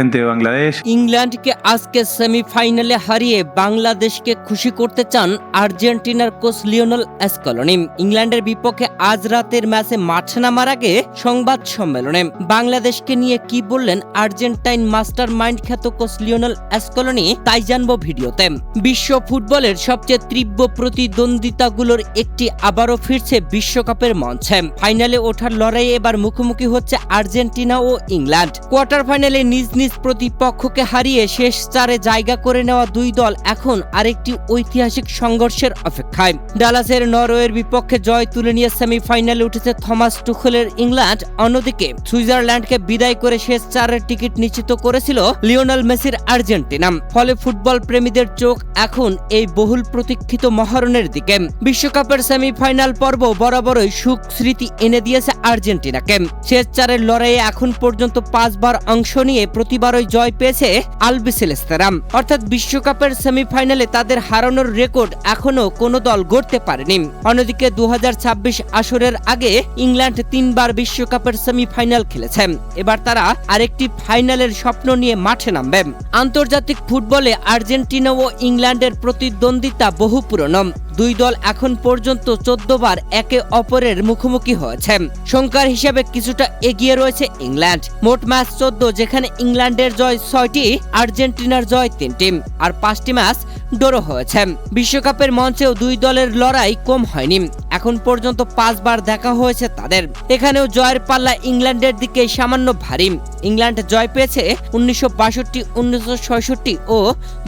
gente de Bangladesh। ইংল্যান্ডকে আজকে সেমিফাইনালে হারিয়ে বাংলাদেশকে খুশি করতে চান আর্জেন্টিনার কোচ লিওনেল স্কলোনি। ইংল্যান্ডের বিপক্ষে আজ রাতের ম্যাচে মাঠে নামার আগে সংবাদ সম্মেলনে বাংলাদেশকে নিয়ে কি বললেন আর্জেন্টাইন মাস্টার মাইন্ড খ্যাত কোচ লিওনেল স্কলোনি, তাই জানবো ভিডিওতে। বিশ্ব ফুটবলের সবচেয়ে তীব্র প্রতিদ্বন্দ্বিতাগুলোর একটি আবারও ফিরছে বিশ্বকাপের মঞ্চে। ফাইনালে ওঠার লড়াইয়ে এবার মুখোমুখি হচ্ছে আর্জেন্টিনা ও ইংল্যান্ড। কোয়ার্টার ফাইনালে নিজ নিজ প্রতিপক্ষকে হারিয়ে শেষ চারে জায়গা করে নেওয়া দুই দল এখন আরেকটি ঐতিহাসিক সংঘর্ষের অপেক্ষায়। ডালাসের নরওয়ের বিপক্ষে জয় তুলে নিয়ে সেমিফাইনালে উঠেছে থমাস টুখেলের ইংল্যান্ড। অন্যদিকে সুইজারল্যান্ডকে বিদায় করে শেষ চারের টিকিট নিশ্চিত করেছিল লিওনেল মেসির আর্জেন্টিনা। ফলে ফুটবল প্রেমীদের চোখ এখন এই বহুল প্রতীক্ষিত মহারণের দিকে। বিশ্বকাপের সেমিফাইনাল পর্ব বরাবরই সুখ স্মৃতি এনে দিয়েছে আর্জেন্টিনাকে। শেষ চারের লড়াইয়ে এখন পর্যন্ত 5 বার অংশ নিয়ে প্রতিবারই জয় পেয়েছে আলবিসেলেস্তেরা। অর্থাৎ বিশ্বকাপের সেমিফাইনালে তাদের হারানোর রেকর্ড এখনো কোনো দল গড়তে পারেনি। অন্যদিকে 2026 আসরের আগে ইংল্যান্ড 3 বার বিশ্বকাপের সেমিফাইনাল খেলেছে। এবার তারা আরেকটি ফাইনালের স্বপ্ন নিয়ে মাঠে নামবে। আন্তর্জাতিক ফুটবলে আর্জেন্টিনা ও ইংল্যান্ডের প্রতিদ্বন্দ্বিতা বহু পুরনো। দুই দল এখন পর্যন্ত 14 বার একে অপরের মুখোমুখি হয়েছে। সংখ্যার হিসাবে কিছুটা এগিয়ে রয়েছে ইংল্যান্ড। মোট ম্যাচ 14, যেখানে ইংল্যান্ডের জয় 6টি, আর্জেন্টিনার জয় 3টি, আর 5টি ম্যাচ ড্র হয়েছে। বিশ্বকাপের মঞ্চেও দুই দলের লড়াই কম হয়নি। এখন পর্যন্ত 5 বার দেখা হয়েছে তাদের। এখানেও জয়ের পাল্লা ইংল্যান্ডের দিকে সামান্য ভারী। ইংল্যান্ড জয় পেয়েছে 1962, 1966 ও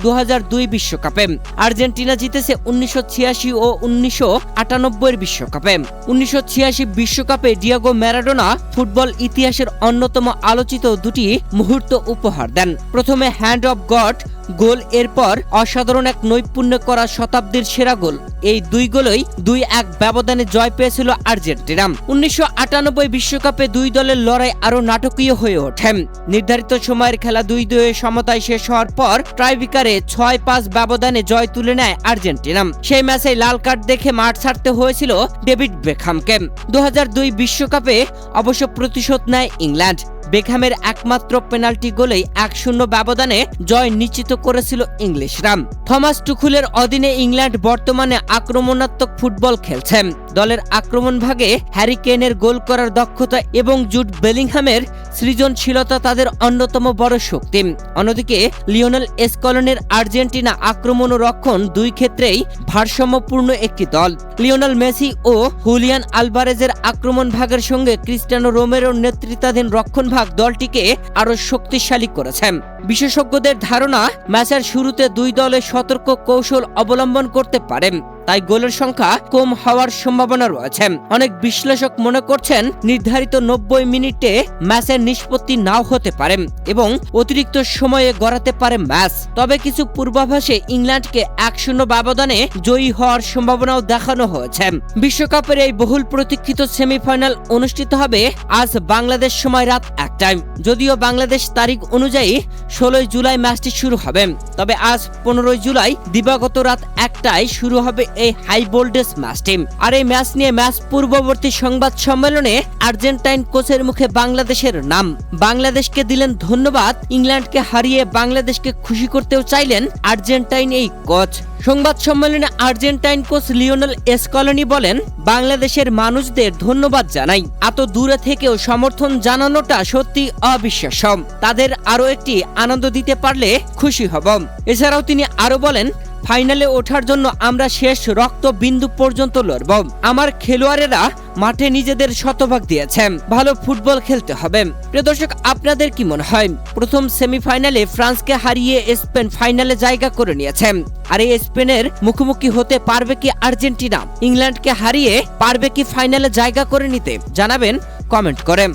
2002 বিশ্বকাপে। আর্জেন্টিনা জিতেছে 1986 ও 1998 বিশ্বকাপে। 1986 বিশ্বকাপে ডিয়েগো ম্যারাডোনা ফুটবল ইতিহাসের অন্যতম আলোচিত দুটি মুহূর্ত উপহার দেন। প্রথমে হ্যান্ড অফ গড গোল, এরপর অসাধারণ এক নৈপুণ্য করা শতাব্দীর সেরা গোল। এই দুই গোলই 2-1 ব্যবধানে জয় পেয়েছিল আর্জেন্টিনা। 1998 বিশ্বকাপে দুই দলের লড়াই আরো নাটকীয় হয়ে ওঠে। নির্ধারিত সময়ের খেলা 2-2 সমতায় শেষ হওয়ার পর ট্রাইব্রেকারে 6-5 ব্যবধানে জয় তুলে নেয় আর্জেন্টিনা। সেই ম্যাচে লাল কার্ড দেখে মাঠ ছাড়তে হয়েছিল ডেভিড বেকহামকে। 2002 বিশ্বকাপে অবশ্য প্রতিশোধ নেয় ইংল্যান্ড। বেকহামের একমাত্র পেনাল্টি গোলেই 1-0 ব্যবধানে জয় নিশ্চিত করেছিল ইংলিশরা। থমাস টুখেলের অধীনে ইংল্যান্ড বর্তমানে আক্রমণাত্মক ফুটবল খেলছে। দলের আক্রমণ ভাগে হ্যারি কেনের গোল করার দক্ষতা এবং জুড বেলিংহামের সৃজনশীলতা তাদের অন্যতম বড় শক্তি। অন্যদিকে লিওনেল স্কলোনির আর্জেন্টিনা আক্রমণ ও রক্ষণ দুই ক্ষেত্রেই ভারসাম্যপূর্ণ একটি দল। লিওনেল মেসি ও হুলিয়ান আলভারেজের আক্রমণ ভাগের সঙ্গে ক্রিস্টিয়ানো রোমেরোর নেতৃত্বাধীন রক্ষণ ভাগ দলটিকে আরো শক্তিশালী করেছে। বিশেষজ্ঞদের ধারণা, ম্যাচের শুরুতে দুই দলে সতর্ক কৌশল অবলম্বন করতে পারে, তাই গোলের সংখ্যা কম হওয়ার সম্ভাবনা রয়েছে। অনেক বিশ্লেষক মনে করছেন নির্ধারিত 90 মিনিটে ম্যাচের নিষ্পত্তি নাও হতে পারে এবং অতিরিক্ত সময়ে গড়াতে পারে ম্যাচ। তবে কিছু পূর্বাভাসে ইংল্যান্ডকে 1-0 ব্যবধানে জয়ী হওয়ার সম্ভাবনাও দেখানো হয়েছে। বিশ্বকাপের এই বহুল প্রতীক্ষিত সেমিফাইনাল অনুষ্ঠিত হবে আজ বাংলাদেশ সময় রাত 1টায়। যদিও বাংলাদেশ তারিখ অনুযায়ী 16 জুলাই ম্যাচটি শুরু হবে, তবে আজ 15 জুলাই দিবাগত রাত 1টায় শুরু হবে এই হাই ভোল্টেজ ম্যাচটি। আর এই ম্যাচ নিয়ে ম্যাচ পূর্ববর্তী সংবাদ সম্মেলনে আর্জেন্টাইন কোচের মুখে বাংলাদেশের নাম। বাংলাদেশকে দিলেন ধন্যবাদ। ইংল্যান্ডকে হারিয়ে বাংলাদেশকে খুশি করতেও চাইলেন আর্জেন্টাইন এই কোচ। সংবাদ সম্মেলনে আর্জেন্টাইন কোচ লিওনেল স্কলোনি বলেন, বাংলাদেশের মানুষদের ধন্যবাদ জানাই। এত দূরে থেকেও সমর্থন জানানোটা সত্যি অবিশ্বাস্য। তাদের আরো একটি আনন্দ দিতে পারলে খুশি হব। এছাড়াও তিনি আরো বলেন, ফাইনালে ওঠার জন্য আমরা শেষ রক্ত বিন্দু পর্যন্ত লড়ব। আমার খেলোয়াড়েরা মাঠে নিজেদের শতভাগ দিয়েছে। ভালো ফুটবল খেলতে হবে। প্রিয় দর্শক, আপনাদের কি মনে হয়? প্রথম সেমিফাইনালে ফ্রান্সকে হারিয়ে স্পেন ফাইনালে জায়গা করে নিয়েছে। আর এই স্পেনের মুখোমুখি হতে পারবে কি আর্জেন্টিনা? ইংল্যান্ডকে হারিয়ে পারবে কি ফাইনালে জায়গা করে নিতে? জানাবেন কমেন্ট করে।